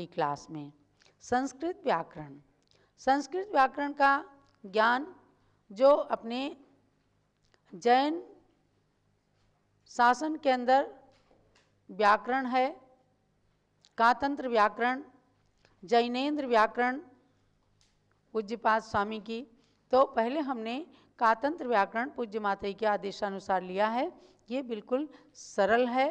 Class में संस्कृत व्याकरण का ज्ञान जो अपने जैन शासन के अंदर व्याकरण है, कातंत्र व्याकरण, जैनेन्द्र व्याकरण पूज्यपाद स्वामी की। तो पहले हमने कातंत्र व्याकरण पूज्य माता के आदेशानुसार लिया है। ये बिल्कुल सरल है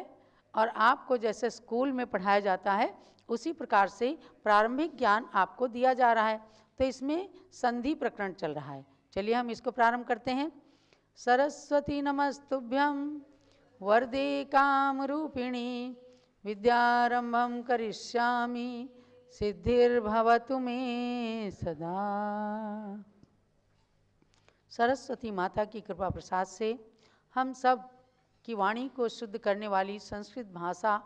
और आपको जैसे स्कूल में पढ़ाया जाता है उसी प्रकार से प्रारंभिक ज्ञान आपको दिया जा रहा है। तो इसमें संधि प्रकरण चल रहा है। चलिए हम इसको प्रारंभ करते हैं। सरस्वती नमस्तुभ्यं वरदे कामरूपिणी विद्यारंभं करिष्यामि सिद्धिर्भवतु मे सदा। सरस्वती माता की कृपा प्रसाद से हम सब की वाणी को शुद्ध करने वाली संस्कृत भाषा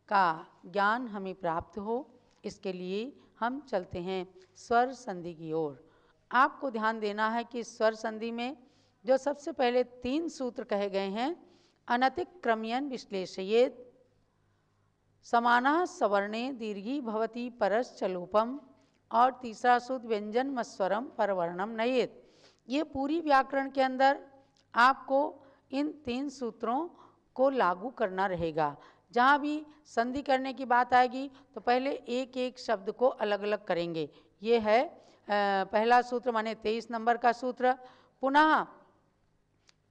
का ज्ञान हमें प्राप्त हो, इसके लिए हम चलते हैं स्वर संधि की ओर। आपको ध्यान देना है कि स्वर संधि में जो सबसे पहले 3 सूत्र कहे गए हैं, अनतिक्रम्यन विश्लेषयेत्, समानः सवर्णे दीर्घी भवति परश्च लोपम, और तीसरा सूत्र व्यंजन मस्वरम परवर्णम नयेत्। ये पूरी व्याकरण के अंदर आपको इन 3 सूत्रों को लागू करना रहेगा। जहाँ भी संधि करने की बात आएगी तो पहले एक एक शब्द को अलग अलग करेंगे। ये है पहला सूत्र, माने 23 नंबर का सूत्र। पुनः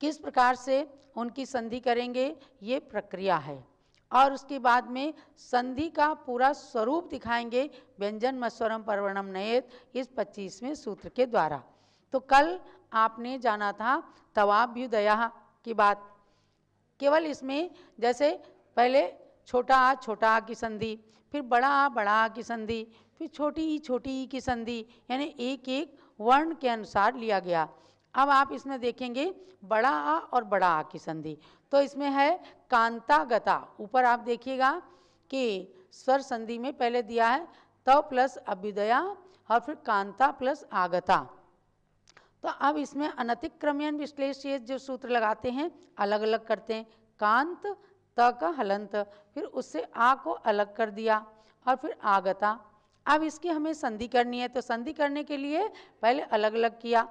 किस प्रकार से उनकी संधि करेंगे ये प्रक्रिया है, और उसके बाद में संधि का पूरा स्वरूप दिखाएंगे व्यंजन मस्वरम परवर्णम नयेत् इस 25वें सूत्र के द्वारा। तो कल आपने जाना था तवाभ्युदयः की बात। केवल इसमें जैसे पहले छोटा आ की संधि, फिर बड़ा आ की संधि, फिर छोटी ई की संधि, यानी एक एक वर्ण के अनुसार लिया गया। अब आप इसमें देखेंगे बड़ा आ और बड़ा आ की संधि। तो इसमें है कांतागता। ऊपर आप देखिएगा कि स्वर संधि में पहले दिया है तव प्लस अभ्युदया और फिर कांता प्लस आगता। तो अब इसमें अनतिक्रम्यन विश्लेष्य जो सूत्र लगाते हैं अलग अलग करते हैं। कांत त का हलंत, फिर उससे आ को अलग कर दिया, और फिर आगता। अब इसकी हमें संधि करनी है, तो संधि करने के लिए पहले अलग अलग किया,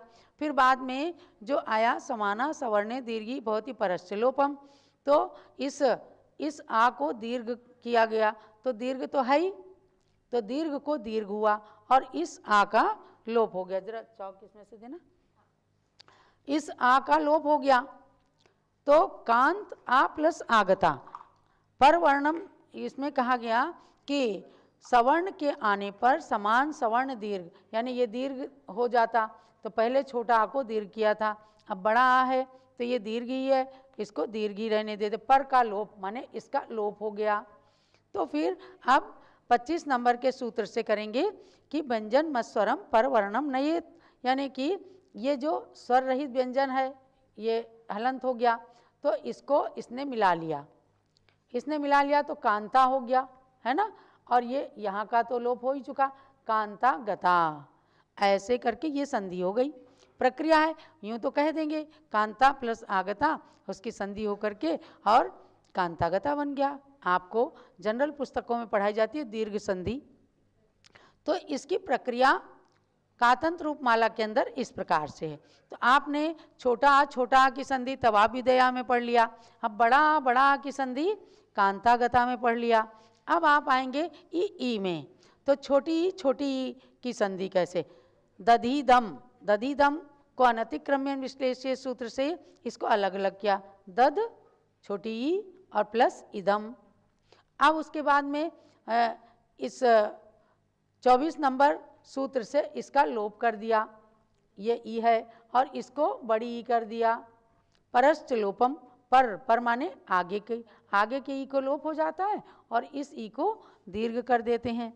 फिर बाद में जो आया समाना सवर्णे दीर्घी भवति परश्च लोपम। तो इस आ को दीर्घ किया गया, तो दीर्घ तो है ही, तो दीर्घ को दीर्घ हुआ और इस आ का लोप हो गया। जरा चौक इसमें से देना। इस आ का लोप हो गया तो कांत आ प्लस आगता। परवर्णम इसमें कहा गया कि सवर्ण के आने पर समान सवर्ण दीर्घ, यानी ये दीर्घ हो जाता। तो पहले छोटा आ को दीर्घ किया था, अब बड़ा आ है तो ये दीर्घ ही है, इसको दीर्घ ही रहने देते। पर का लोप माने इसका लोप हो गया। तो फिर अब 25 नंबर के सूत्र से करेंगे कि व्यंजन मस्वरम परवर्णम नयेत्, यानी कि ये जो स्वर रहित व्यंजन है ये हलंत हो गया, तो इसको इसने मिला लिया तो कांता हो गया, है ना। और ये यहाँ का तो लोप हो ही चुका, कांता गता। ऐसे करके ये संधि हो गई। प्रक्रिया है, यूँ तो कह देंगे कांता प्लस आगता, उसकी संधि हो करके और कांतागता बन गया। आपको जनरल पुस्तकों में पढ़ाई जाती है दीर्घ संधि। तो इसकी प्रक्रिया कातंत्र रूपमाला के अंदर इस प्रकार से है। तो आपने छोटा आ की संधि तवाभ्युदया में पढ़ लिया, अब बड़ा आ की संधि कांतागता में पढ़ लिया। अब आप आएंगे ई में, तो छोटी ई की संधि कैसे, दधीदम को अनतिक्रम्यन विश्लेष्य सूत्र से इसको अलग अलग किया, दद छोटी ई और प्लस इदम। अब उसके बाद में इस 24 नंबर सूत्र से इसका लोप कर दिया, ये ई है, और इसको बड़ी ई कर दिया। परश्च लोपम, पर माने आगे के ई को लोप हो जाता है और इस ई को दीर्घ कर देते हैं।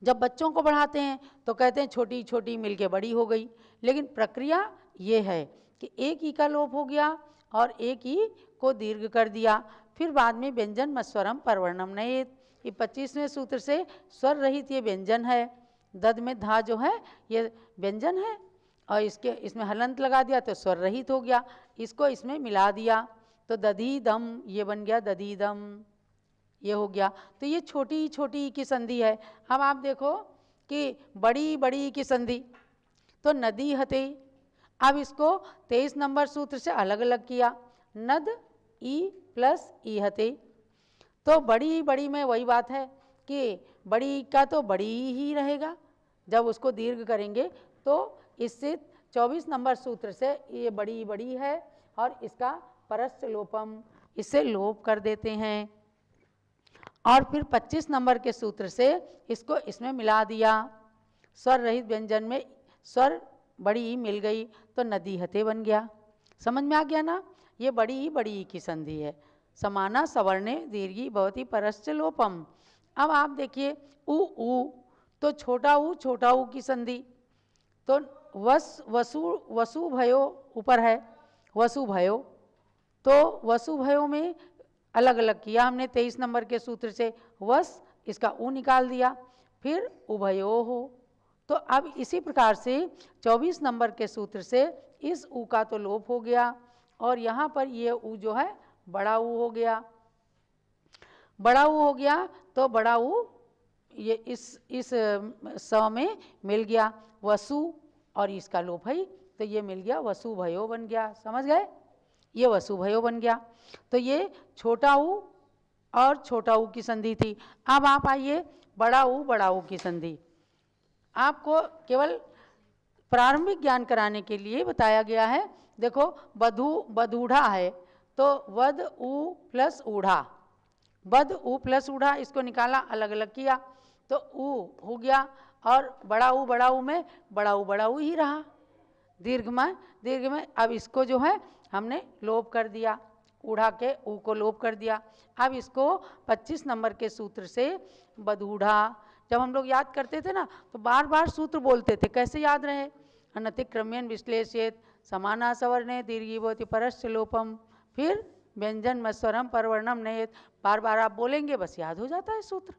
जब बच्चों को पढ़ाते हैं तो कहते हैं छोटी मिलके बड़ी हो गई, लेकिन प्रक्रिया ये है कि एक ई का लोप हो गया और एक ई को दीर्घ कर दिया। फिर बाद में व्यंजन मस्वरम परवर्णम नयेत्, ये 25वें सूत्र से स्वर रहित ये व्यंजन है। दद में धा जो है ये व्यंजन है और इसमें हलंत लगा दिया तो स्वर रहित हो गया, इसको इसमें मिला दिया तो दधीदम, ये बन गया दधीदम। ये हो गया। तो ये छोटी छोटी की संधि है। अब आप देखो कि बड़ी बड़ी की संधि, तो नदी हते। अब इसको 23 नंबर सूत्र से अलग अलग किया, नद ई प्लस ई हते। तो बड़ी बड़ी में वही बात है कि बड़ी का तो बड़ी ही रहेगा, जब उसको दीर्घ करेंगे तो इससे 24 नंबर सूत्र से ये बड़ी बड़ी है और इसका परस्य लोपम, इससे लोप कर देते हैं। और फिर 25 नंबर के सूत्र से इसको इसमें मिला दिया, स्वर रहित व्यंजन में स्वर बड़ी ई मिल गई तो नदी हते बन गया। समझ में आ गया ना? ये बड़ी ई की संधि है। समाना सवर्णे दीर्घी भवति परस्य लोपम। अब आप देखिए उ, तो छोटा ऊ की संधि, तो वसु भयो ऊपर है, वसु भयो, तो वसु भयो में अलग अलग किया हमने 23 नंबर के सूत्र से, वस इसका ऊ निकाल दिया, फिर उभयो हो। तो अब इसी प्रकार से 24 नंबर के सूत्र से इस ऊ का तो लोप हो गया और यहाँ पर ये ऊ जो है बड़ा ऊ हो गया। बड़ा ऊ हो गया तो बड़ा ऊ ये इस स में मिल गया वसु और इसका लोप है तो ये मिल गया वसु भयो बन गया। समझ गए? ये वसु भयो बन गया। तो ये छोटा ऊ और छोटा ऊ की संधि थी। अब आप आइए बड़ा ऊ की संधि। आपको केवल प्रारंभिक ज्ञान कराने के लिए बताया गया है। देखो बधूढ़ा है तो वद ऊ प्लस ऊढ़ा, बद ऊ प्लस ऊढ़ा, इसको निकाला अलग अलग किया तो ऊ हो गया और बड़ा ऊ में बड़ा ऊ ही रहा दीर्घ में। अब इसको जो है हमने लोप कर दिया, ऊढ़ा के ऊ को लोप कर दिया। अब इसको 25 नंबर के सूत्र से बधूढ़ा, जब हम लोग याद करते थे ना तो बार बार सूत्र बोलते थे, कैसे याद रहे? अनतिक्रम्यन विश्लेषित समाना सवर्णे दीर्घी भवति परस्य लोपम, फिर व्यंजन मस्वरम परवर्णम नयेत, बार बार आप बोलेंगे बस याद हो जाता है सूत्र।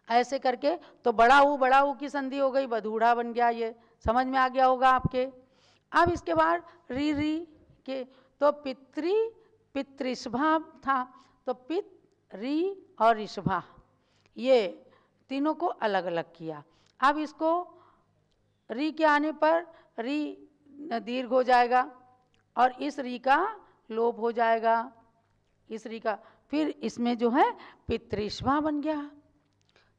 ऐसे करके तो बड़ा ऊ की संधि हो गई, बधूढ़ा बन गया। ये समझ में आ गया होगा आपके। अब इसके बाद री के तो पितृषभा था, तो पित री और ऋषभा ये तीनों को अलग अलग किया। अब इसको री के आने पर री दीर्घ हो जाएगा और इस री का लोप हो जाएगा, इस री का, फिर इसमें जो है पितृषभा बन गया।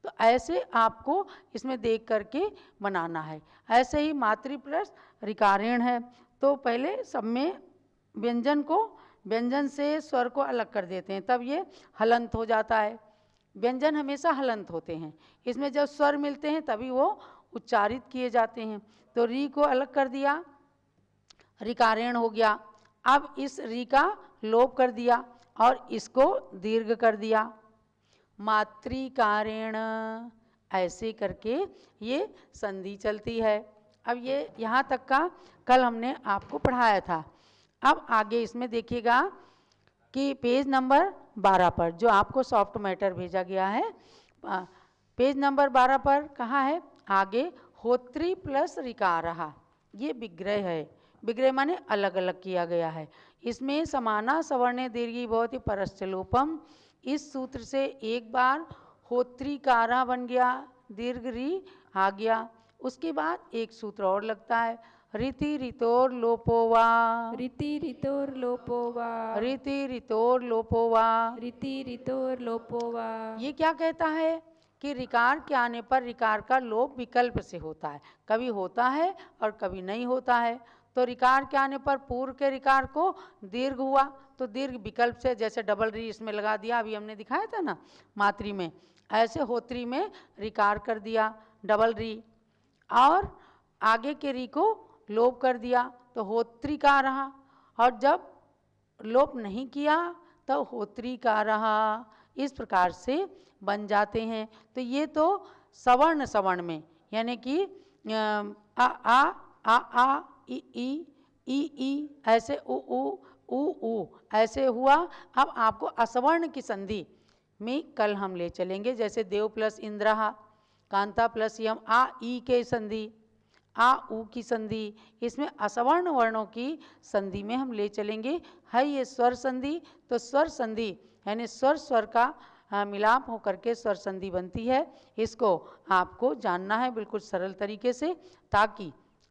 तो ऐसे आपको इसमें देख करके बनाना है। ऐसे ही मातृ प्लस ऋकारेण है, तो पहले सब में व्यंजन से स्वर को अलग कर देते हैं, तब ये हलंत हो जाता है। व्यंजन हमेशा हलंत होते हैं, इसमें जब स्वर मिलते हैं तभी वो उच्चारित किए जाते हैं। तो री को अलग कर दिया, ऋकारेण हो गया। अब इस री का लोप कर दिया और इसको दीर्घ कर दिया, मातृकारेण। ऐसे करके ये संधि चलती है। अब ये यहाँ तक का कल हमने आपको पढ़ाया था। अब आगे इसमें देखिएगा कि पेज नंबर 12 पर जो आपको सॉफ्ट मैटर भेजा गया है, पेज नंबर 12 पर कहाँ है? आगे होत्री प्लस ऋकारः, ये विग्रह है। विग्रह माने अलग अलग किया गया है। इसमें समाना सवर्णे दीर्घी भवति परस्य लोपम, इस सूत्र से एक बार होत्रिकारा बन गया, दीर्घ री आ गया। उसके बाद एक सूत्र और लगता है, रीति रितोर लोपोवा, रीति रितोर लोपोवा, रीति रितोर लोपोवा, रीति रितोर लोपोवा। ये क्या कहता है कि रिकार के आने पर रिकार का लोप विकल्प से होता है, कभी होता है और कभी नहीं होता है। तो रिकार के आने पर पूर्व के रिकार को दीर्घ हुआ तो दीर्घ विकल्प से, जैसे डबल री इसमें लगा दिया, अभी हमने दिखाया था ना मातृ में, ऐसे होत्री में रिकार कर दिया डबल री, और आगे के री को लोप कर दिया तो होत्री का रहा, और जब लोप नहीं किया तो होत्री का रहा। इस प्रकार से बन जाते हैं। तो ये तो सवर्ण में, यानी कि आ ई ऐसे उ ऐसे हुआ। अब आपको असवर्ण की संधि में कल हम ले चलेंगे, जैसे देव प्लस इंद्रहा, कांता प्लस यम, आ ई के संधि, आ ऊ की संधि, इसमें असवर्ण वर्णों की संधि में हम ले चलेंगे। है ये स्वर संधि, तो स्वर संधि यानी स्वर का मिलाप होकर के स्वर संधि बनती है। इसको आपको जानना है बिल्कुल सरल तरीके से, ताकि